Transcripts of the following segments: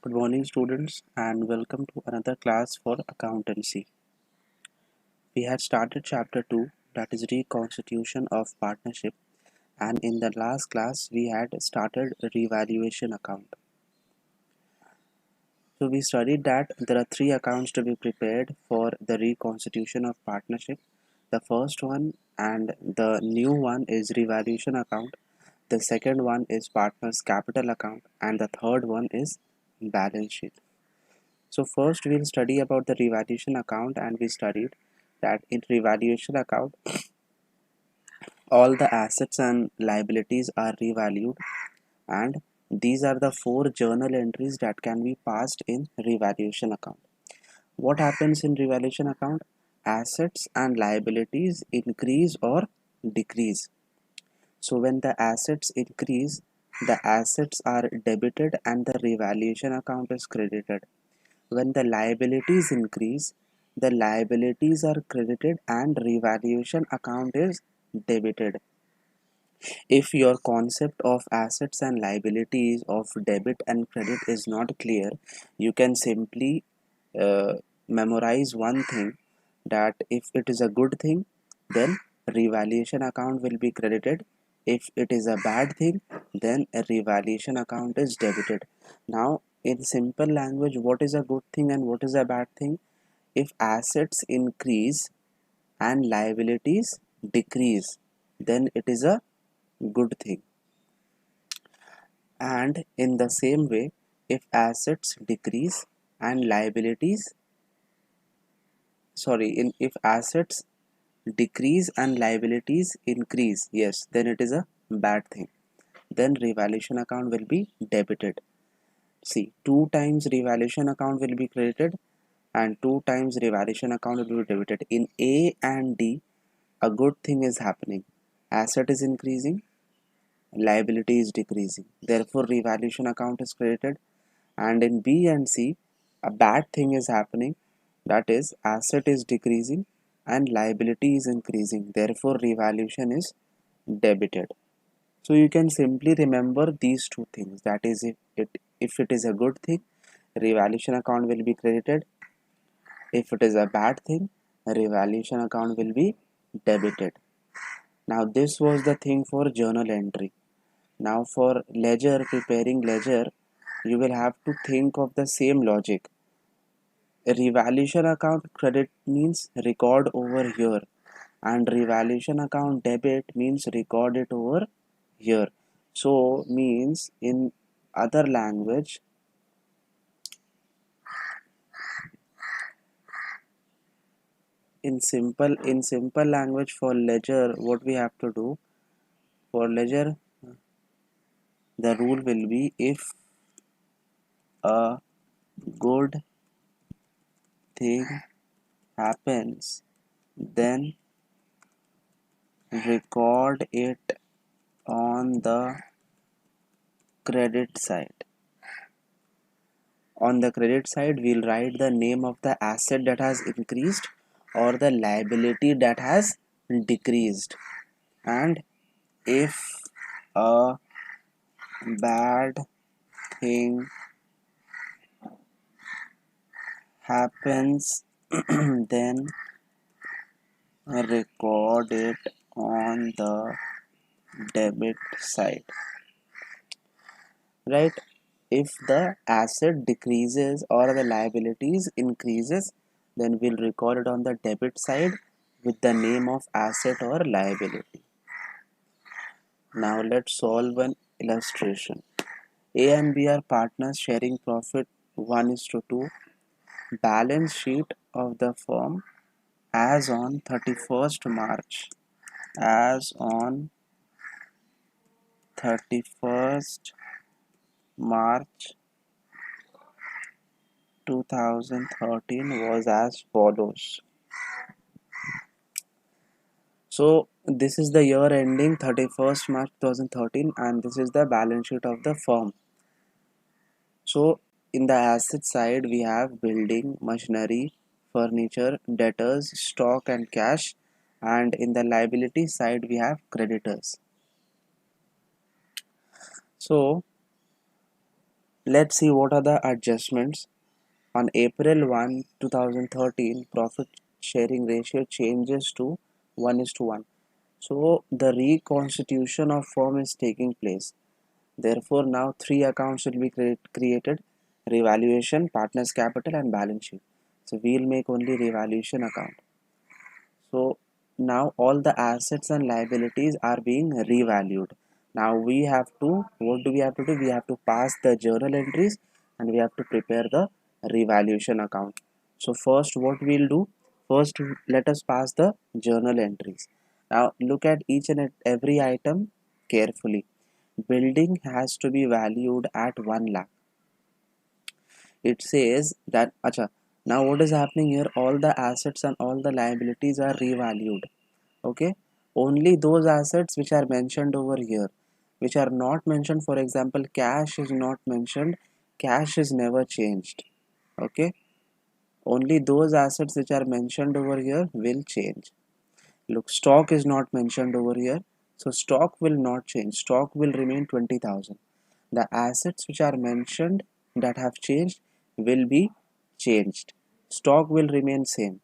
Good morning, students, and welcome to another class for accountancy. We had started chapter 2, that is reconstitution of partnership, and in the last class, we had started revaluation account. So, we studied that there are three accounts to be prepared for the reconstitution of partnership. The first one and the new one is revaluation account, the second one is partners capital account, and the third one is balance sheet. So first we'll study about the revaluation account, and we studied that in revaluation account all the assets and liabilities are revalued, and these are the four journal entries that can be passed in revaluation account. What happens in revaluation account? Assets and liabilities increase or decrease. So when the assets increase, the assets are debited and the revaluation account is credited. When the liabilities increase, the liabilities are credited and revaluation account is debited. If your concept of assets and liabilities of debit and credit is not clear, you can simply uh, memorize one thing, that if it is a good thing, then revaluation account will be credited. If it is a bad thing, then a revaluation account is debited. Now, in simple language, what is a good thing and what is a bad thing? If assets increase and liabilities decrease, then it is a good thing. And in the same way, if assets decrease and liabilities, if assets decrease and liabilities increase, yes, then it is a bad thing. Then revaluation account will be debited. See, two times revaluation account will be credited and two times revaluation account will be debited. In A and D, a good thing is happening. Asset is increasing, liability is decreasing. Therefore, revaluation account is credited. And in B and C, a bad thing is happening. That is, asset is decreasing and liability is increasing. Therefore, revaluation is debited. So you can simply remember these two things. That is, if it is a good thing, revaluation account will be credited. If it is a bad thing, revaluation account will be debited. Now this was the thing for journal entry. Now for ledger, preparing ledger, you will have to think of the same logic. A revaluation account credit means record over here, and revaluation account debit means record it over here. So means in other language, in simple language, for ledger, what we have to do for ledger, the rule will be, if a good thing happens, then record it on the credit side. On the credit side, we'll write the name of the asset that has increased or the liability that has decreased. And if a bad thing happens, then record it on the debit side. Right? If the asset decreases or the liabilities increases, then we'll record it on the debit side with the name of asset or liability. Now let's solve an illustration. A and B are partners sharing profit 1:2. Balance sheet of the firm as on 31st March. As on 31st March 2013 was as follows. So this is the year ending 31st March 2013, and this is the balance sheet of the firm. So in the asset side, we have building, machinery, furniture, debtors, stock and cash, and in the liability side, we have creditors. So Let's see what are the adjustments. On April 1, 2013, profit sharing ratio changes to 1 is to 1. So the reconstitution of firm is taking place. Therefore, now three accounts will be created: revaluation, partners capital, and balance sheet. So we'll make only revaluation account. So now all the assets and liabilities are being revalued. Now we have to, what do we have to do? We have to pass the journal entries and we have to prepare the revaluation account. So first what we'll do, first let us pass the journal entries. Now look at each and every item carefully. Building has to be valued at 1 lakh. It says that, acha, now what is happening here? All the assets and all the liabilities are revalued. Okay, only those assets which are mentioned over here, which are not mentioned, for example cash is not mentioned, cash is never changed. Okay, only those assets which are mentioned over here will change. Look, stock is not mentioned over here, so stock will not change, stock will remain 20,000. The assets which are mentioned that have changed will be changed, stock will remain same.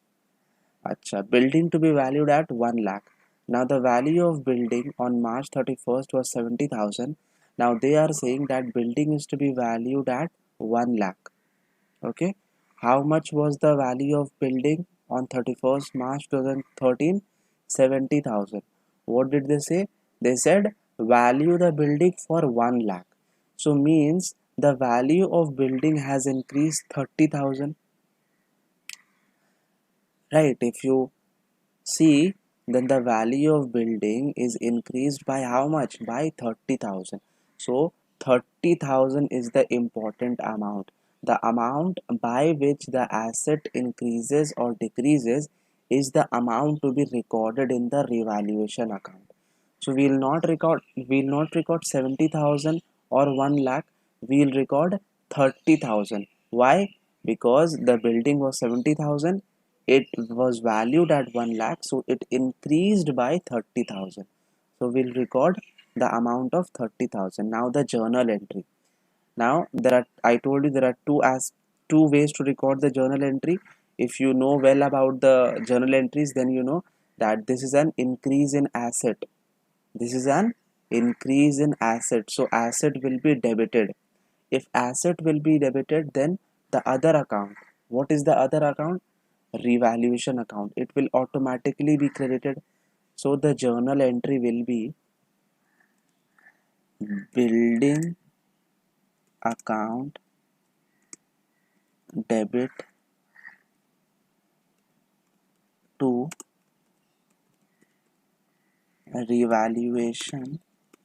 Acha, building to be valued at 1 lakh. Now the value of building on March 31st was 70,000. Now they are saying that building is to be valued at 1 lakh. Okay. How much was the value of building on 31st March 2013? 70,000. What did they say? They said value the building for 1 lakh. So means the value of building has increased 30,000. Right. If you see, then the value of building is increased by how much? By 30,000. So 30,000 is the important amount. The amount by which the asset increases or decreases is the amount to be recorded in the revaluation account. So we'll not record 70,000 or 1 lakh. We'll record 30,000. Why? Because the building was 70,000, it was valued at 1 lakh, so it increased by 30,000. So we'll record the amount of 30,000. Now the journal entry. Now I told you there are two ways to record the journal entry. If you know well about the journal entries, then you know that this is an increase in asset. This is an increase in asset. So asset will be debited. If asset will be debited, then the other account. What is the other account? Revaluation account. It will automatically be credited. So the journal entry will be building account debit to revaluation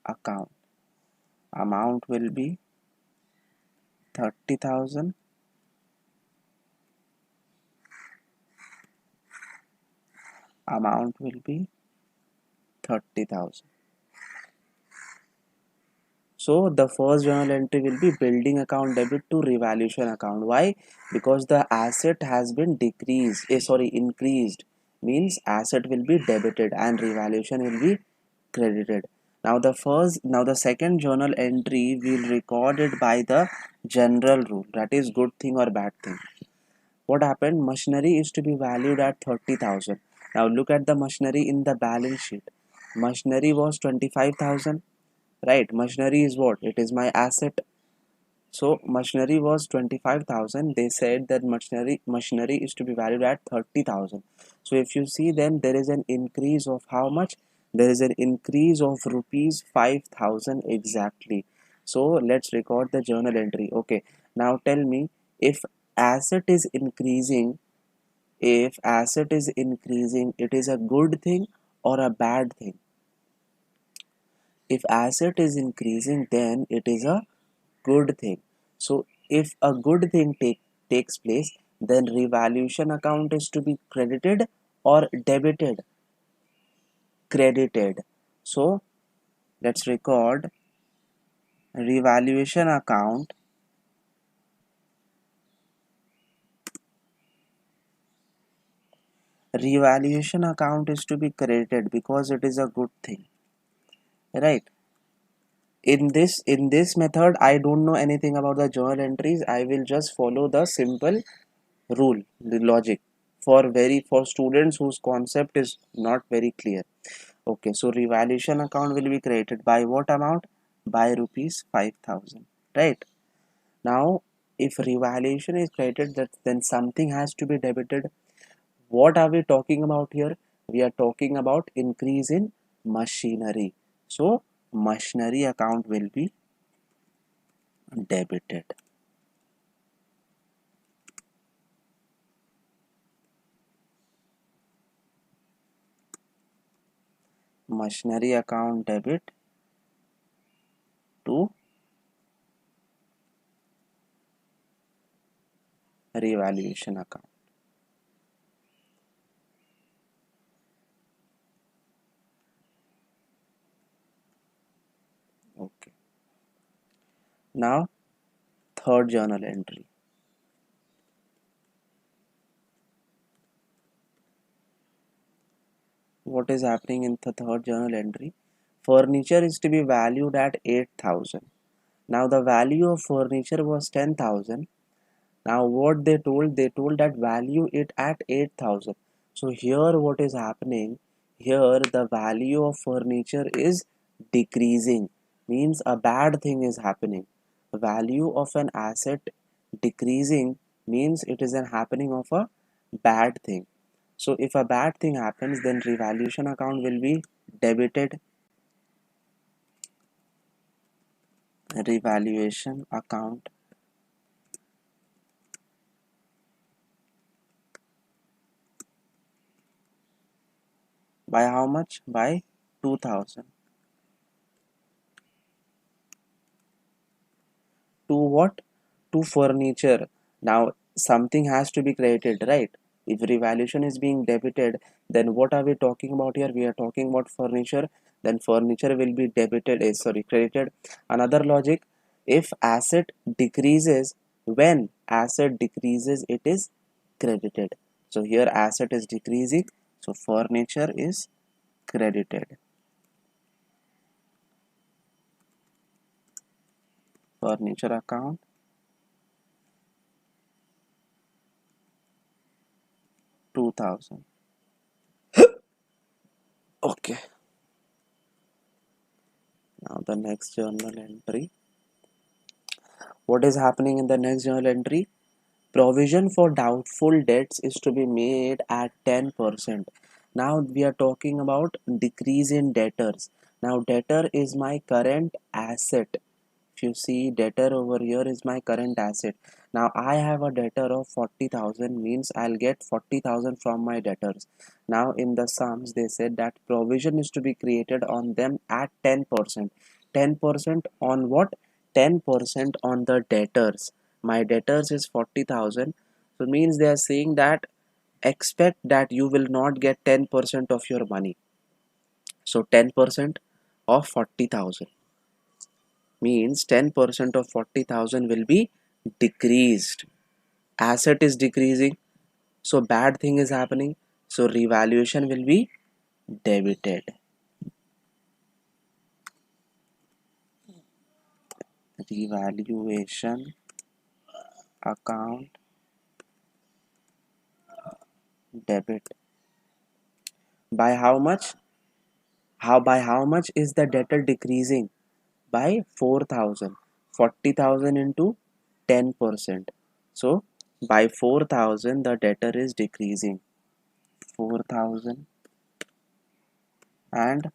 account. Amount will be 30,000. Amount will be 30,000. So the first journal entry will be building account debit to revaluation account. Why? Because the asset has been increased. Means asset will be debited and revaluation will be credited. Now the second journal entry will record it by the general rule. That is good thing or bad thing. What happened? Machinery is to be valued at 30,000. Now look at the machinery in the balance sheet. Machinery was 25,000. Right, machinery is what? It is my asset. So machinery was 25,000. They said that machinery is to be valued at 30,000. So if you see, then there is an increase of how much? There is an increase of rupees 5,000 exactly. So let's record the journal entry. Okay. Now tell me, if asset is increasing, it is a good thing or a bad thing? If asset is increasing, then it is a good thing. So if a good thing takes place, then revaluation account is to be credited or debited? Credited. So let's record revaluation account revaluation account is to be credited because it is a good thing, right? in this method, I don't know anything about the journal entries. I will just follow the simple rule, the logic, for students whose concept is not very clear. Okay, so revaluation account will be created by what amount? By rupees 5,000, right? Now, if revaluation is created, that then something has to be debited. What are we talking about here? We are talking about increase in machinery. So machinery account will be debited. Machinery account debit to revaluation account. Okay. Now, third journal entry. What is happening in the third journal entry? Furniture is to be valued at 8,000. Now the value of furniture was 10,000. Now what they told that value it at 8,000. So here what is happening? Here the value of furniture is decreasing. Means a bad thing is happening. The value of an asset decreasing means it is an happening of a bad thing. So if a bad thing happens, then revaluation account will be debited. Revaluation account by how much? By 2,000. To what? To furniture. Now something has to be created, right? If revaluation is being debited, then what are we talking about here? We are talking about furniture. Then furniture will be debited, sorry, credited. Another logic, if asset decreases, when asset decreases, it is credited. So here asset is decreasing, so furniture is credited. Furniture account 2,000. Okay. Now the next journal entry. What is happening in the next journal entry? Provision for doubtful debts is to be made at 10%. Now we are talking about decrease in debtors. Now debtor is my current asset. If you see, debtor over here is my current asset. Now I have a debtor of 40,000, means I'll get 40,000 from my debtors. Now in the sums they said that provision is to be created on them at 10%. 10% on what? 10% on the debtors. My debtors is 40,000. So means they are saying that expect that you will not get 10% of your money. So 10% of 40,000 means 10% of 40,000 will be decreased. Asset is decreasing, so bad thing is happening. So revaluation will be debited. Revaluation account debit. By how much? How much is the debtor decreasing? By 4,000. 40,000 into 10%. So by 4,000 the debtor is decreasing. 4,000. And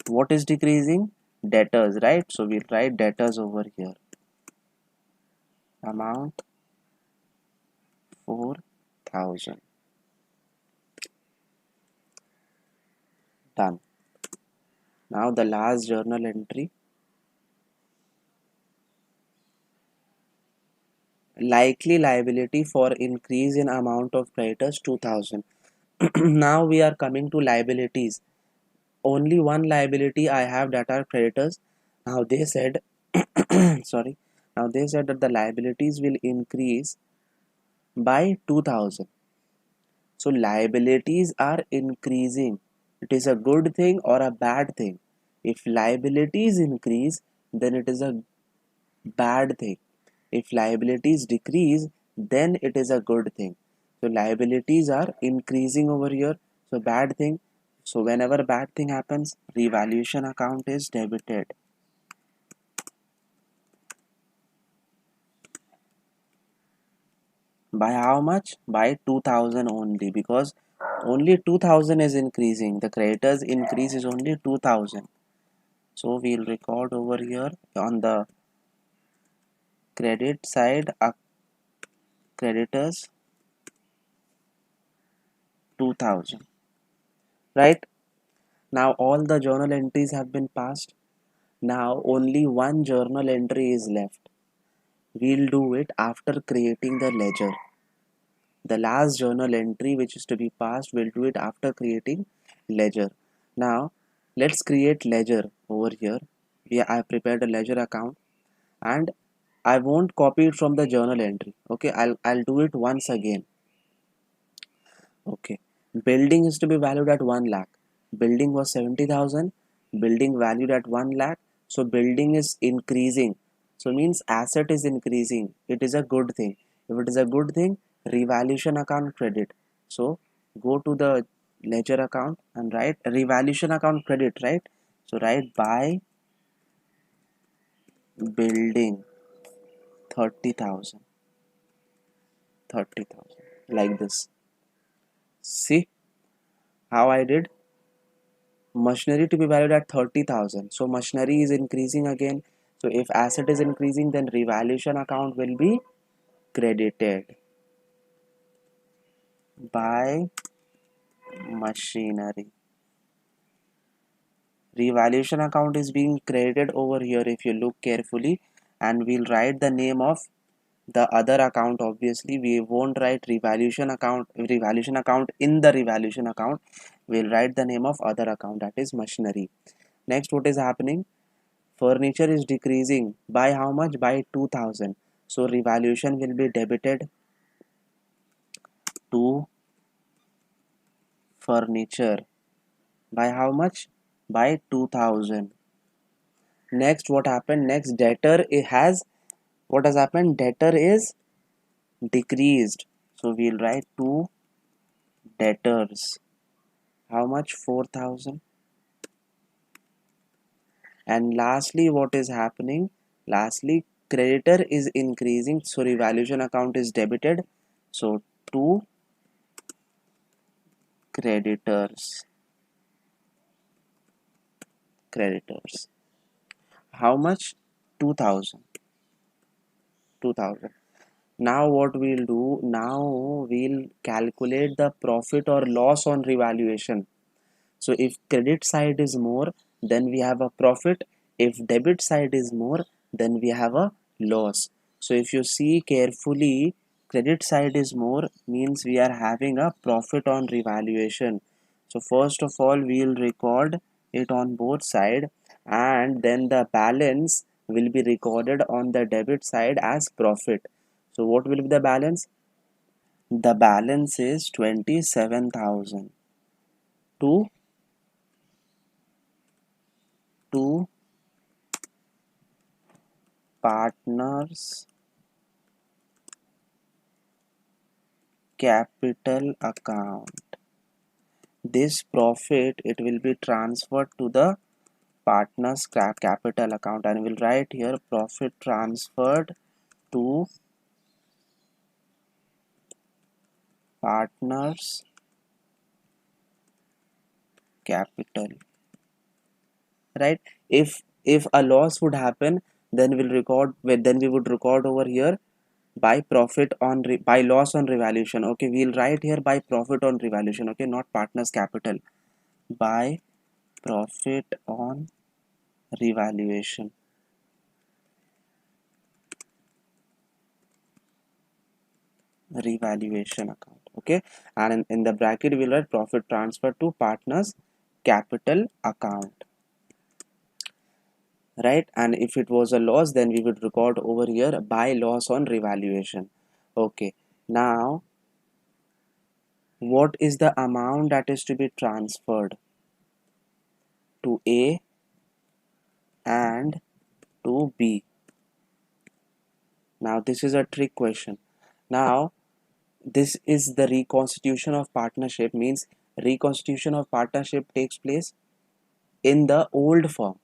what is decreasing? Debtors, right? So we'll write debtors over here. Amount 4,000. Done. Now the last journal entry. Likely liability for increase in amount of creditors 2,000. Now we are coming to liabilities. Only one liability I have, that are creditors. Now they said sorry. Now they said that the liabilities will increase by 2,000. So liabilities are increasing. It is a good thing or a bad thing? If liabilities increase, then it is a bad thing. If liabilities decrease, then it is a good thing. So liabilities are increasing over here, so bad thing. So whenever bad thing happens, revaluation account is debited. By how much? By 2000 only, because only 2000 is increasing. The creditors increase is only 2000. So we'll record over here on the credit side, creditors 2000. Right? Now all the journal entries have been passed. Now only one journal entry is left. We'll do it after creating the ledger. The last journal entry which is to be passed, we'll do it after creating ledger. Now let's create ledger over here. I prepared a ledger account, and I won't copy it from the journal entry. Okay, I'll do it once again. Okay, building is to be valued at 1 lakh. Building was 70,000. Building valued at 1 lakh. So building is increasing. So means asset is increasing. It is a good thing. If it is a good thing, revaluation account credit. So go to the ledger account and write revaluation account credit, right? So write by building 30,000. 30,000 like this. See how I did? Machinery to be valued at 30,000. So machinery is increasing again. So if asset is increasing, then revaluation account will be credited by machinery. Revaluation account is being credited over here if you look carefully, and we'll write the name of the other account. Obviously we won't write revaluation account in the revaluation account. We'll write the name of other account, that is machinery. Next, what is happening? Furniture is decreasing by how much? By 2000. So revaluation will be debited to furniture by how much? By 2000. Next, what happened? Next, debtor has, what has happened? Debtor is decreased. So we'll write to debtors. How much? 4000. And lastly, what is happening? Lastly, creditor is increasing. So revaluation account is debited. So to creditors. Creditors. How much? 2000. 2000. Now what we'll do? Now we'll calculate the profit or loss on revaluation. So if credit side is more, then we have a profit. If debit side is more, then we have a loss. So if you see carefully, credit side is more means we are having a profit on revaluation. So first of all, we'll record it on both side, and then the balance will be recorded on the debit side as profit. So what will be the balance? The balance is 27,000 to to partners capital account. This profit, it will be transferred to the partners capital account, and we'll write here profit transferred to partners capital. Right? If a loss would happen, then we would record over here by profit on by loss on revaluation. Okay, we'll write here by profit on revaluation. Okay, not partners capital. By profit on revaluation. Revaluation account. Okay, and in the bracket we'll write profit transfer to partners capital account. Right? And if it was a loss, then we would record over here by loss on revaluation. Okay, now what is the amount that is to be transferred to A and to B. Now this is a trick question. Now this is the reconstitution of partnership, means reconstitution of partnership takes place in the old form.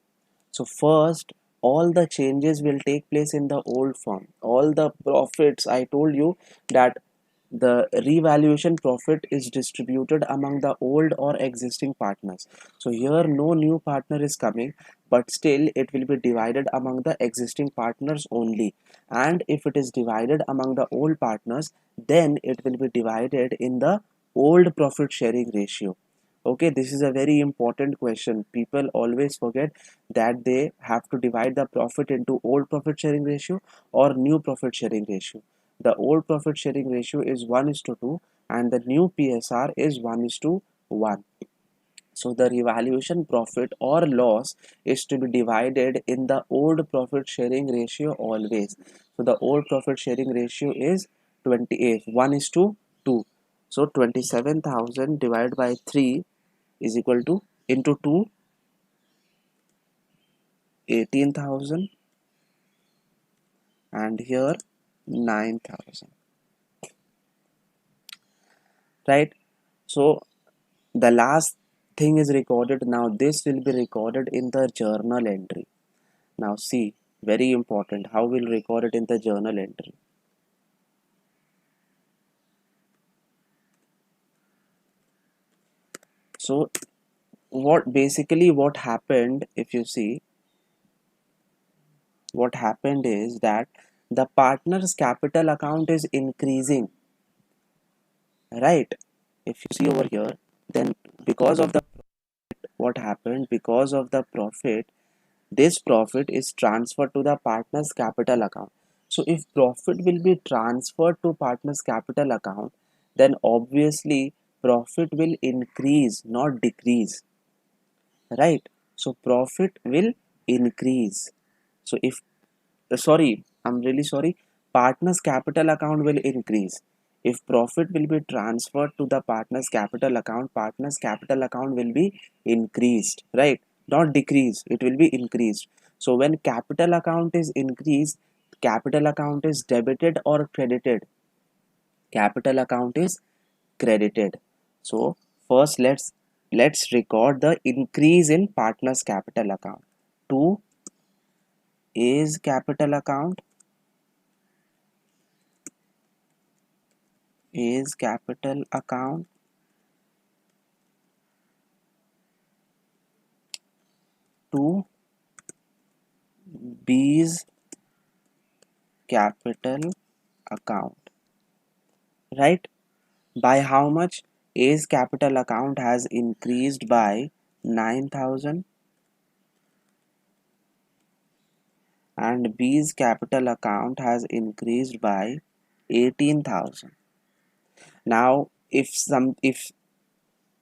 So first, all the changes will take place in the old form. All the profits, I told you that the revaluation profit is distributed among the old or existing partners. So here no new partner is coming, but still it will be divided among the existing partners only. And if it is divided among the old partners, then it will be divided in the old profit sharing ratio. Okay, this is a very important question. People always forget that they have to divide the profit into old profit sharing ratio or new profit sharing ratio. The old profit sharing ratio is 1:2 and the new PSR is 1:1. So the revaluation profit or loss is to be divided in the old profit sharing ratio always. So the old profit sharing ratio is 28, 1:2. So 27,000 divided by 3 is equal to, into 2, 18,000, and here 9,000, right? So the last thing is recorded. Now this will be recorded in the journal entry. Now see, very important, how we'll record it in the journal entry. So what happened, if you see, what happened is that the partner's capital account is increasing, right? If you see over here, then because of the, what happened, because of the profit, this profit is transferred to the partner's capital account. So if profit will be transferred to partner's capital account, then obviously profit will increase, not decrease, right? So profit will increase. So if, sorry, I'm really sorry, partner's capital account will increase. If profit will be transferred to the partner's capital account, partner's capital account will be increased, right? Not decrease, it will be increased. So when capital account is increased, capital account is debited or credited? Capital account is credited. So first let's record the increase in partner's capital account. 2 is capital account, is capital account. 2 B's capital account, right? By how much? A's capital account has increased by 9,000 and B's capital account has increased by 18,000. Now if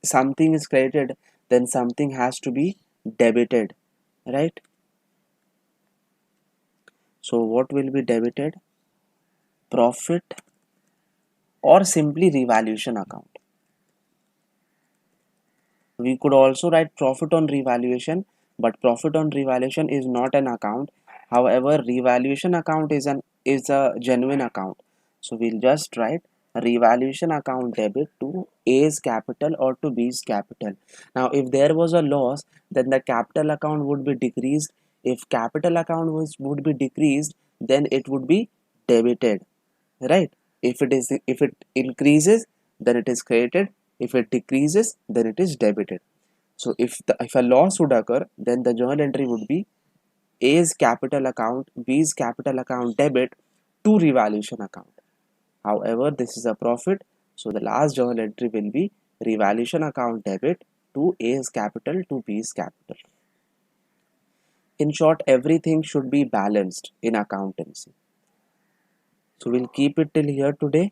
something is credited, then something has to be debited, right? So what will be debited? Profit or simply revaluation account. We could also write profit on revaluation, but profit on revaluation is not an account. However, revaluation account is a genuine account. So we'll just write revaluation account debit to A's capital or to B's capital. Now if there was a loss, then the capital account would be decreased. If capital account would be decreased, then it would be debited, right? If it increases, then it is credited. If it decreases, then it is debited. So if a loss would occur, then the journal entry would be A's capital account, B's capital account debit to revaluation account. However, this is a profit, so the last journal entry will be revaluation account debit to A's capital to B's capital. In short, everything should be balanced in accountancy. So we'll keep it till here today,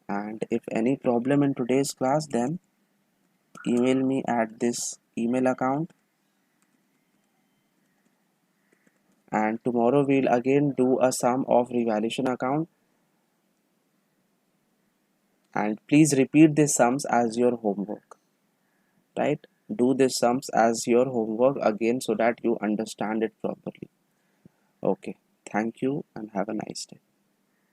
and if any problem in today's class, then email me at this email account, and tomorrow we'll again do a sum of revaluation account, and please repeat these sums as your homework, right? Do these sums as your homework again so that you understand it properly. Okay, thank you and have a nice day.